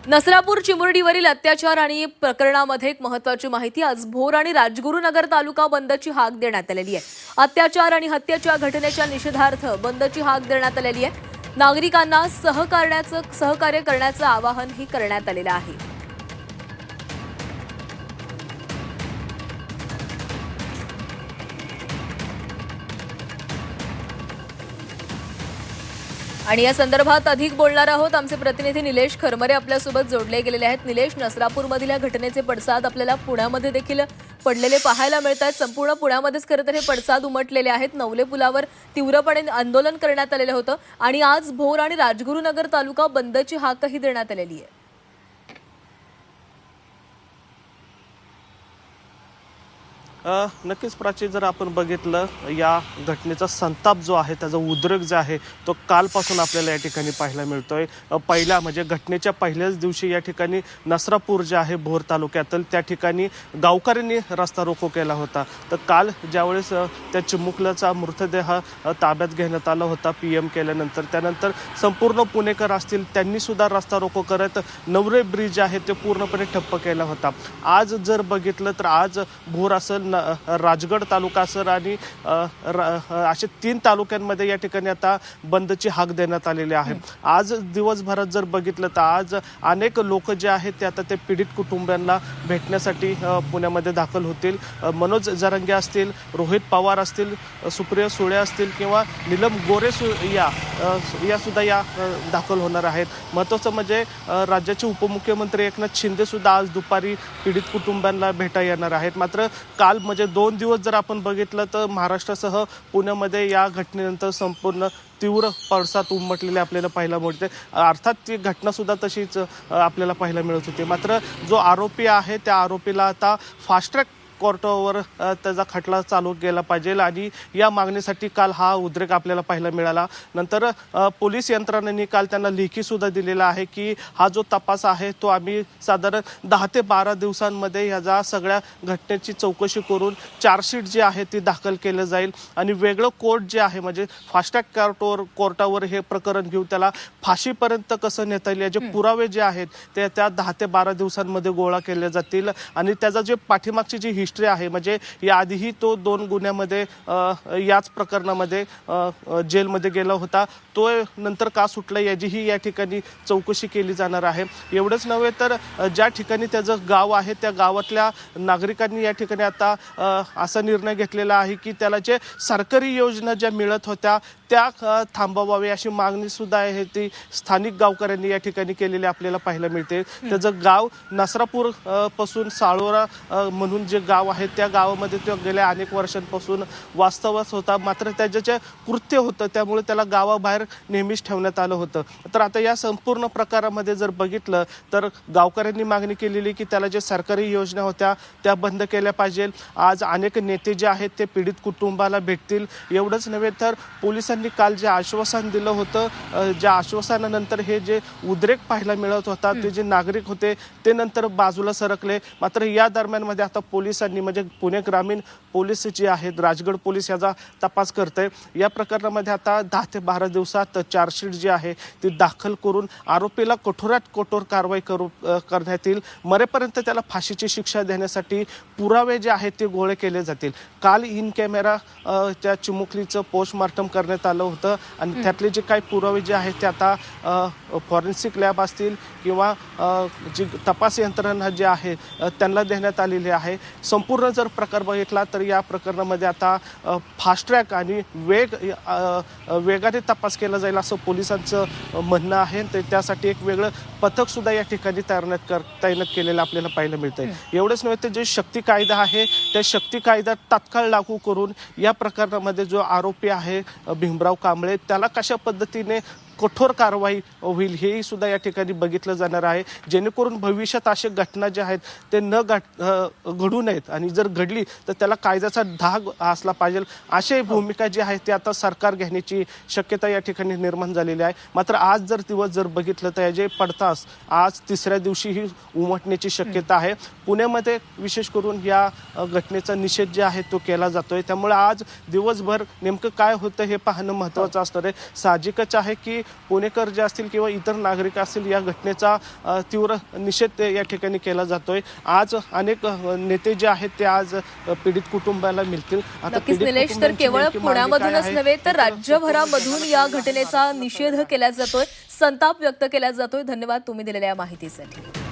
नसरापूर चिमुरडीवरील अत्याचार आणि प्रकरणामध्ये एक महत्त्वाची माहिती। आज भोर आणि राजगुरुनगर तालुका बंदची हाक देण्यात आलेली आहे। अत्याचार आणि हत्येच्या घटनेच्या निषेधार्थ बंदची हाक देण्यात आलेली आहे। नागरिकांना सहकार्य करण्याचं आवाहनही करण्यात आलेलं आहे। आणि या संदर्भात अधिक बोलणार आहोत। आमचे प्रतिनिधी निलेश खरमरे आपल्यासोबत जोडले गेलेले आहेत। निलेश, नसरापूरमधील या घटनेचे पडसाद आपल्याला पुण्यामध्ये देखील पडलेले पाहायला मिळत आहेत। संपूर्ण पुण्यामध्येच खरं तर हे पडसाद उमटलेले आहेत। नवले पुलावर तीव्रपणे आंदोलन करण्यात आलेलं होतं आणि आज भोर आणि राजगुरुनगर तालुका बंदची हाकही देण्यात आलेली आहे। नक्कीच प्राची, जर आपण बघितलं या घटनेचा संताप जो आहे, त्याचा उद्रेक जो आहे तो कालपासून आपल्याला या ठिकाणी पाहायला मिळतोय। पहिल्या म्हणजे घटनेच्या पहिल्याच दिवशी या ठिकाणी नसरापूर जे आहे भोर तालुक्यातील त्या ठिकाणी गावकऱ्यांनी रस्ता रोको केला होता। तर काल ज्यावेळेस त्या चिमुकल्याचा मृतदेह ताब्यात घेण्यात आला होता PM केल्यानंतर, त्यानंतर संपूर्ण पुणेकर असतील त्यांनी सुद्धा रस्ता रोको करत नवरे ब्रिज आहे ते पूर्णपणे ठप्प केला होता। आज जर बघितलं तर आज भोर असेल, राजगड तालुका असेल आणि असे 3 तालुक्यांमध्ये या ठिकाणी आता बंदची हाक देण्यात आलेली आहे। आज दिवसभरात जर बघितलं तर आज अनेक लोक जे आहेत ते आता ते पीडित कुटुंबियांना भेटण्यासाठी पुण्यामध्ये दाखल होतील। मनोज जरांगे असतील, रोहित पवार असतील, सुप्रिया सुळे असतील किंवा नीलम गोरे या सुद्धा दाखल होणार आहेत। महत्त्वाचं म्हणजे राज्याचे उपमुख्यमंत्री एकनाथ शिंदे सुद्धा आज दुपारी पीडित कुटुंबियांना भेटा येणार आहेत। मात्र काल म्हणजे 2 दिवस जर आपण बघितलं तर महाराष्ट्रासह पुण्यामध्ये या घटनेनंतर संपूर्ण तीव्र पडसाद उमटलेले आपल्याला पाहायला मिळते। अर्थात ती घटना सुद्धा तशीच आपल्याला पाहायला मिळत होती। मात्र जो आरोपी आहे त्या आरोपीला आता फास्ट ट्रॅक कोर्टावर त्याचा खटला चालू केला पाहिजे आणि या मागणीसाठी काल हा उद्रेक आपल्याला पाहायला मिळाला। नंतर पोलीस यंत्रणेने काल त्यांना लेखी सुद्धा दिलेला आहे की हा जो तपास आहे तो आम्ही साधारण 10 ते 12 दिवसांमध्ये ह्याचा सगळ्या घटनेची चौकशी करून चार्जशीट जी आहे ती दाखल केलं जाईल आणि वेगळं कोर्ट जे आहे म्हणजे फास्ट ट्रॅक कोर्टावर हे प्रकरण घेऊन त्याला फाशीपर्यंत कसं नेता येईल याचे पुरावे जे आहेत ते त्या 10 ते 12 दिवसांमध्ये गोळा केले जातील आणि त्याचा जे पाठीमागची जी हिस्ट्री आहे म्हणजे याआधीही तो 2 गुन्ह्यामध्ये याच प्रकरणामध्ये जेलमध्ये गेला होता, तो नंतर का सुटला याचीही या ठिकाणी चौकशी केली जाणार आहे। एवढंच नव्हे तर ज्या ठिकाणी त्याचं गाव आहे त्या गावातल्या नागरिकांनी या ठिकाणी आता असा निर्णय घेतलेला आहे की त्याला जे सरकारी योजना ज्या मिळत होत्या त्या थांबवावी अशी मागणी सुद्धा आहे ती स्थानिक गावकऱ्यांनी या ठिकाणी केलेली आपल्याला पाहायला मिळते। त्याचं गाव नसरापूर पासून साळोरा म्हणून जे गाव आहे त्या गावामध्ये तो गेल्या अनेक वर्षांपासून वास्तवास होता, मात्र त्याचं जे कृत्य होतं त्यामुळे त्याला गावाबाहेर नेहमीच ठेवण्यात आलं होतं। तर आता या संपूर्ण प्रकारामध्ये जर बघितलं तर गावकऱ्यांनी मागणी केलेली की त्याला जे सरकारी योजना होत्या त्या बंद केल्या पाहिजे। आज अनेक नेते जे आहेत ते पीडित कुटुंबाला भेटतील। एवढंच नव्हे तर पोलिसांनी काल जे आश्वासन दिलं होतं, ज्या आश्वासनानंतर हे जे उद्रेक पाहायला मिळत होता ते जे नागरिक होते ते नंतर बाजूला सरकले। मात्र या दरम्यानमध्ये आता पोलिसांनी म्हणजे पुणे ग्रामीण पोलीस जे आहेत, राजगड पोलीस याचा तपास करते। या प्रकरणामध्ये आता 10 ते 12 दिवसात चार्जशीट जी आहे ती दाखल करून आरोपीला कठोरात कठोर कारवाई करण्यात येईल। मरेपर्यंत त्याला फाशीची शिक्षा देण्यासाठी पुरावे जे आहेत ते गोळे केले जातील। काल इन कॅमेरा त्या चिमुकलीचं पोस्टमॉर्टम करण्यात आलं होतं आणि त्यातले जे काही पुरावे जे आहेत ते आता फॉरेन्सिक लॅब असतील किंवा जी तपास यंत्रणा जी आहे त्यांना देण्यात आलेली आहे। संपूर्ण जर प्रकार बघितला तर या प्रकरणामध्ये आता फास्ट ट्रॅक आणि वेगाने तपास केला जाईल असं पोलिसांचं म्हणणं आहे। त्यासाठी एक वेगळं पथक सुद्धा या ठिकाणी तैनात केलेलं आपल्याला पाहायला मिळतंय। एवढंच नव्हे तर जे शक्ती कायदा आहे त्या शक्ती कायदा तात्काळ लागू करून या प्रकरणामध्ये जो आरोपी आहे भीमराव कांबळे त्याला कशा पद्धतीने कठोर कारवाई होईल हेही सुद्धा या ठिकाणी बघितलं जाणार आहे, जेणेकरून भविष्यात अशा घटना ज्या आहेत ते घडू नयेत आणि जर घडली तर त्याला कायद्याचा धाक असला पाहिजे अशी भूमिका जी आहे ती आता सरकार घेण्याची शक्यता या ठिकाणी निर्माण झालेली आहे। मात्र आज जर दिवस जर बघितलं तर याचे पडतास आज 3ऱ्या दिवशीही उमटण्याची शक्यता आहे। पुण्यामध्ये विशेष करून या घटनेचा निषेध जे आहे तो केला जातोय, त्यामुळे आज दिवसभर नेमकं काय होतं हे पाहणं महत्त्वाचं असणार आहे। साहजिकच आहे की पुणेकर जे असतील किंवा इतर नागरिक असतील या घटनेचा तीव्र निषेध या ठिकाणी केला जातोय. आज अनेक नेते जे आहेत ते आज पीडित कुटुंबाला मिळतील. आता नक्कीच पीडित निलेश, तर कुटुंबांची केवळ नेमकी मागणी काय पुण्यामधूनच आहे? नव्हे तर राज्यभरामधून या घटनेचा निषेध केला जातोय, संताप व्यक्त केला जातोय. धन्यवाद तुम्ही दिलेल्या या माहितीसाठी.